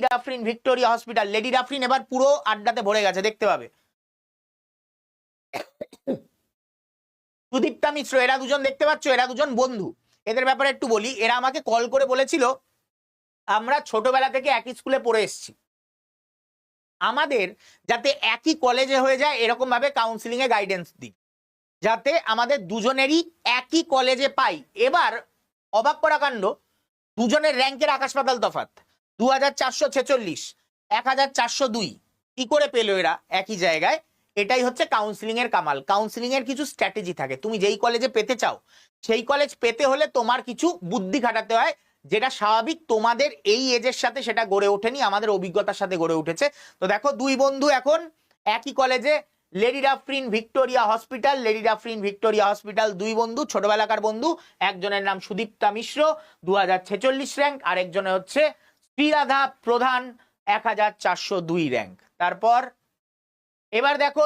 Dufferin Victoria hospital. Lady Dufferin এবার পুরো আড্ডাতে ভরে গেছে, দেখতে পাবে। সুদীপ্তা মিশ্র, এরা দুজন দেখতে পাচ্ছ, এরা দুজন বন্ধু। এদের ব্যাপারে একটু বলি। এরা আমাকে কল করে বলেছিল আমরা ছোটবেলা থেকে একই স্কুলে পড়ে এসেছি, আমাদের যাতে একই কলেজে হয়ে যায় এরকম ভাবে কাউন্সিলিং এ গাইডেন্স দিই, যাতে আমাদের দুজনেরই একই কলেজে পাই। এবার অবাক করা কাণ্ড, দুজনের র্যাঙ্কের আকাশ পাতাল তফাৎ। 2446, 1402 কি করে পেলো এরা একই জায়গায়? এটাই হচ্ছে কাউন্সিলিং এর কামাল। কাউন্সিলিং এর কিছু স্ট্র্যাটেজি থাকে। তুমি যেই কলেজে পেতে চাও সেই কলেজ পেতে হলে তোমার কিছু বুদ্ধি খাটাতে হয়, যেটা স্বাভাবিক। তোমাদের এই এজের সাথে সেটা গড়ে ওঠেনি, আমাদের অভিজ্ঞতার সাথে গড়ে উঠেছে। তো দেখো, দুই বন্ধু এখন একই কলেজে, lady Dufferin Victoria hospital. Lady Dufferin Victoria hospital, দুই বন্ধু, ছোটবেলাকার বন্ধু। একজনের নাম সুদীপ্তা মিশ্র, 2046 র্যাঙ্ক, আর একজনের হচ্ছে শ্রীরাধা প্রধান, 1402 র্যাঙ্ক। তারপর এবার দেখো